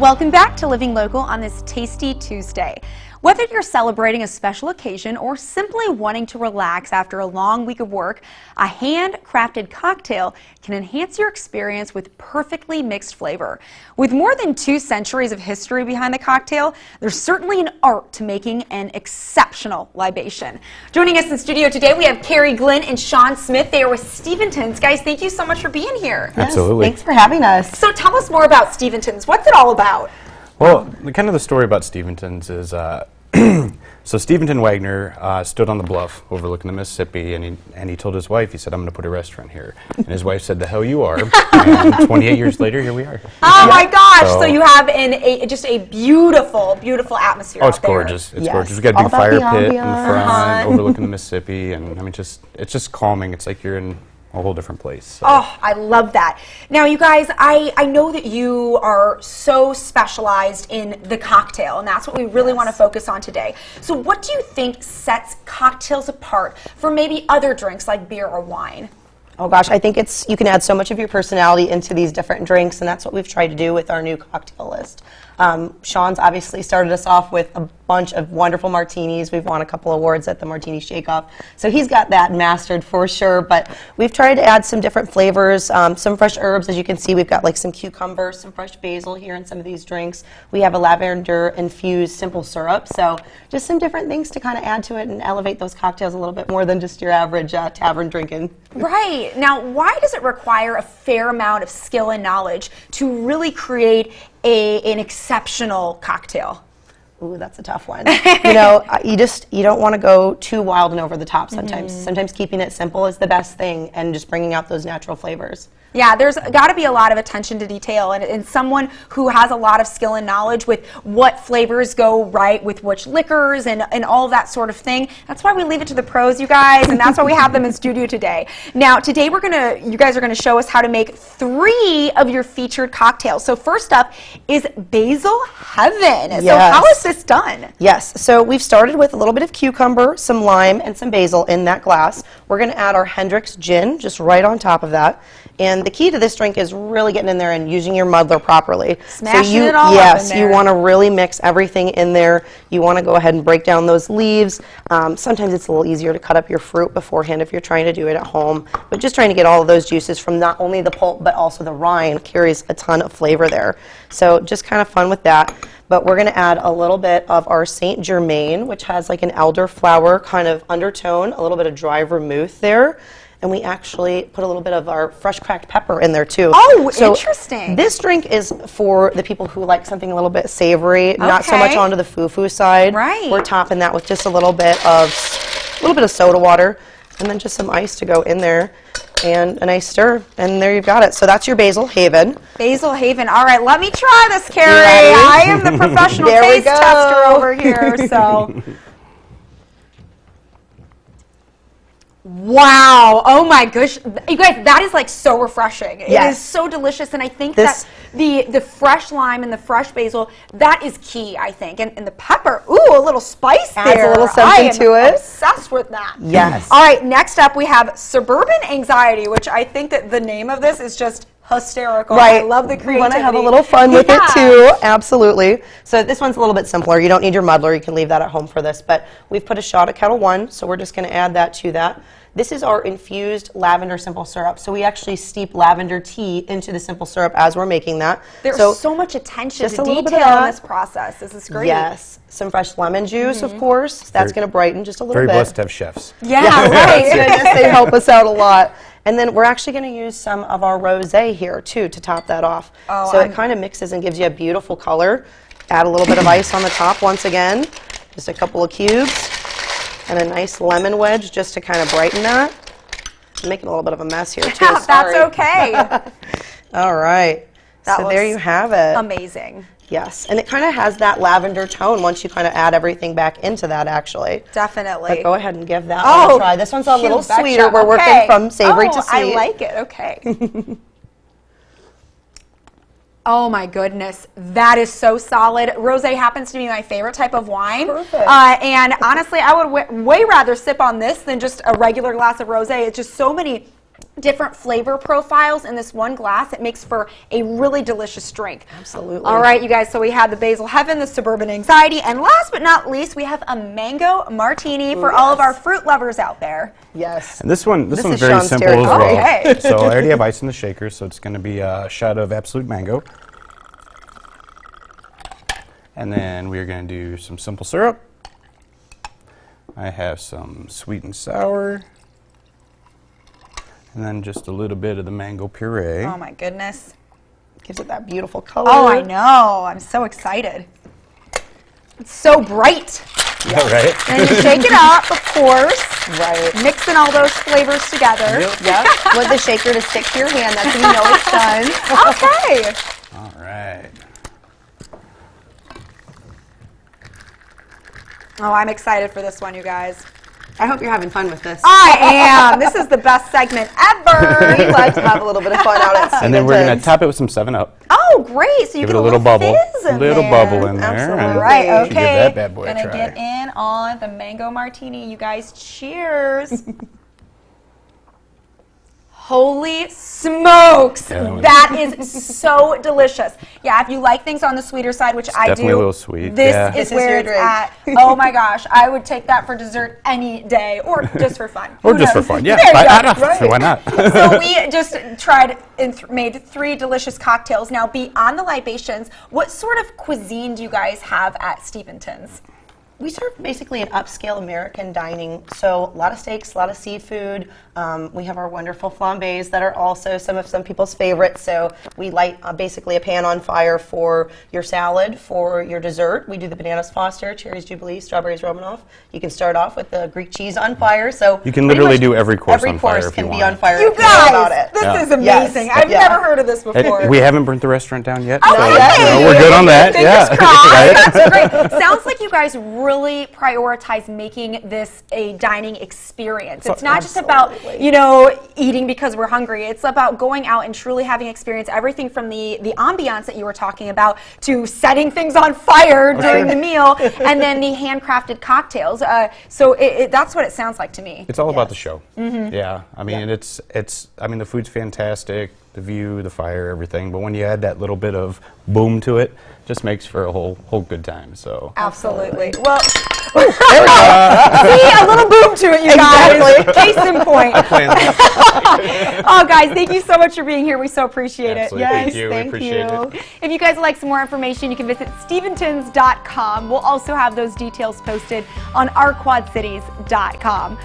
Welcome back to Living Local on this Tasty Tuesday. Whether you're celebrating a special occasion or simply wanting to relax after a long week of work, a handcrafted cocktail can enhance your experience with perfectly mixed flavor. With more than 2 centuries of history behind the cocktail, there's certainly an art to making an exceptional libation. Joining us in studio today, we have Carrie Glynn and Sean Smith. They are with Steventon's. Guys, thank you so much for being here. Absolutely. Yes, thanks for having us. So tell us more about Steventon's. What's it all about? Well, the story about Steventon's is, so Steventon Wagner stood on the bluff overlooking the Mississippi, and he told his wife, he said, "I'm going to put a restaurant here." And his wife said, "The hell you are." And 28 years later, here we are. Oh my gosh! So you have just a beautiful, beautiful atmosphere. Oh, it's out there. gorgeous. It's gorgeous. We've got a big fire pit in front, overlooking the Mississippi, and I mean, it's just calming. It's like you're in a whole different place. So. Oh, I love that. Now, you guys, I know that you are so specialized in the cocktail, and that's what we really want to focus on today. So what do you think sets cocktails apart from maybe other drinks like beer or wine? Oh gosh, I think you can add so much of your personality into these different drinks, and that's what we've tried to do with our new cocktail list. Sean's obviously started us off with a bunch of wonderful martinis. We've won a couple awards at the Martini Shake-Off, so he's got that mastered for sure. But we've tried to add some different flavors, some fresh herbs. As you can see, we've got like some cucumber, some fresh basil here in some of these drinks. We have a lavender-infused simple syrup, so just some different things to kind of add to it and elevate those cocktails a little bit more than just your average tavern drinking. Right. Now, why does it require a fair amount of skill and knowledge to really create an exceptional cocktail? Ooh, that's a tough one. You know, you don't want to go too wild and over the top sometimes. Sometimes keeping it simple is the best thing and just bringing out those natural flavors. Yeah, there's got to be a lot of attention to detail, and someone who has a lot of skill and knowledge with what flavors go right with which liquors and all that sort of thing. That's why we leave it to the pros, you guys, and that's why we have them in studio today. Now, today you guys are going to show us how to make 3 of your featured cocktails. So first up is Basil Haven. Yes. So how is this done? Yes, so we've started with a little bit of cucumber, some lime, and some basil in that glass. We're going to add our Hendrick's gin just right on top of that. And the key to this drink is really getting in there and using your muddler properly. Smashing it all up in Yes, there. you want to really mix everything in there. You want to go ahead and break down those leaves. Sometimes it's a little easier to cut up your fruit beforehand if you're trying to do it at home. But just trying to get all of those juices from not only the pulp but also the rind carries a ton of flavor there. So just kind of fun with that. But we're going to add a little bit of our Saint Germain, which has like an elderflower kind of undertone, a little bit of dry vermouth there. And we actually put a little bit of our fresh cracked pepper in there too. Oh, so interesting. This drink is for the people who like something a little bit savory, not so much onto the foo-foo side. Right. We're topping that with just a little bit of soda water and then just some ice to go in there and a nice stir. And there you've got it. So that's your Basil Haven. Basil Haven. All right, let me try this, Carrie. I am the professional taste tester over here, so... Wow, oh my gosh, you guys, that is like so refreshing. It is so delicious, and I think that the fresh lime and the fresh basil, that is key, I think. And the pepper, ooh, a little spice Adds there. a little something to it. I'm obsessed with that. Yes. All right, next up we have Suburban Anxiety, which I think that the name of this is just hysterical. Right. I love the creativity. We want to have a little fun with it too. Absolutely. So this one's a little bit simpler. You don't need your muddler. You can leave that at home for this. But we've put a shot of Kettle One, so we're just going to add that to that. This is our infused lavender simple syrup. So we actually steep lavender tea into the simple syrup as we're making that. There's so much attention to detail in this process. This is great. Yes. Some fresh lemon juice, of course. That's going to brighten just a little bit. Very blessed to have chefs. Yeah, right. Yes, they help us out a lot. And then we're actually going to use some of our rosé here too to top that off. Oh, so it kind of mixes and gives you a beautiful color. Add a little bit of ice on the top once again. Just a couple of cubes. And a nice lemon wedge just to kind of brighten that. I'm making a little bit of a mess here too. Yeah, that's okay. All right. So there you have it. Amazing. Yes, and it kind of has that lavender tone once you kind of add everything back into that, actually. Definitely. But go ahead and give that one a try. This one's a little sweeter. We're working from savory to sweet. I like it. Okay. Oh my goodness, that is so solid. Rosé happens to be my favorite type of wine. Perfect. And honestly, I would way rather sip on this than just a regular glass of rosé. It's just so many different flavor profiles in this one glass. It makes for a really delicious drink. Absolutely. All right, you guys, so we have the Basil Haven, the Suburban Anxiety, and last but not least, we have a mango martini for all of our fruit lovers out there. Yes. And this one's is very Sean's simple as well. territory. Okay. So I already have ice in the shaker, so it's going to be a shot of absolute mango. And then we're going to do some simple syrup. I have some sweet and sour. And then just a little bit of the mango puree. Oh my goodness. Gives it that beautiful color. Oh, I know. I'm so excited. It's so bright. Yeah, right? And you shake it up, of course. Right. Mixing all those flavors together. Yep. Want the shaker to stick to your hand. That's when you know it's done. Okay. All right. Oh, I'm excited for this one, you guys. I hope you're having fun with this. I am. This is the best segment ever. We like to have a little bit of fun out at And then we're going to Steventon's. top it with some 7-Up. Oh, great. So you Give get it a little bubble. fizz in Little there. bubble in there. Absolutely. and All right, you should okay. Give that bad boy a Gonna try. get in on the mango martini. You guys, cheers. Holy smokes! Yeah, That is so delicious. Yeah, if you like things on the sweeter side, which I do, definitely a little sweet, this yeah. is This is where your it's drink. at. Oh my gosh, I would take that for dessert any day, or just for fun. Or Who just for knows? fun, yeah. There you I go. don't know. Why not? So we just tried and made 3 delicious cocktails. Now, beyond the libations, what sort of cuisine do you guys have at Steventon's? We serve basically an upscale American dining, so a lot of steaks, a lot of seafood. We have our wonderful flambés that are also some people's favorites. So we light basically a pan on fire for your salad, for your dessert. We do the bananas Foster, cherries Jubilee, strawberries Romanoff. You can start off with the Greek cheese on fire. So You can pretty literally much do every course on fire course if can you be want. on fire. You if know about guys, it. this Yeah. is amazing. Yes. I've Yeah. never heard of this before. We haven't burnt the restaurant down yet. Oh, so, okay. we're good on that. Fingers Yeah. crossed. Right? That's so great. Sounds like you guys really prioritize making this a dining experience. It's not just about, Absolutely. you know, eating because we're hungry. It's about going out and truly having experience, everything from the ambiance that you were talking about to setting things on fire during the meal, and then the handcrafted cocktails. So that's what it sounds like to me. It's all about the show. Yeah, I mean, the food's fantastic, the view, the fire, everything. But when you add that little bit of boom to it, just makes for a whole good time. So Absolutely. Well, see, a little boom to it, you guys. Case in point. Oh, guys, thank you so much for being here. We so appreciate Absolutely. it. Thank you. We appreciate it. If you guys would like some more information, you can visit steventons.com. We'll also have those details posted on ourquadcities.com.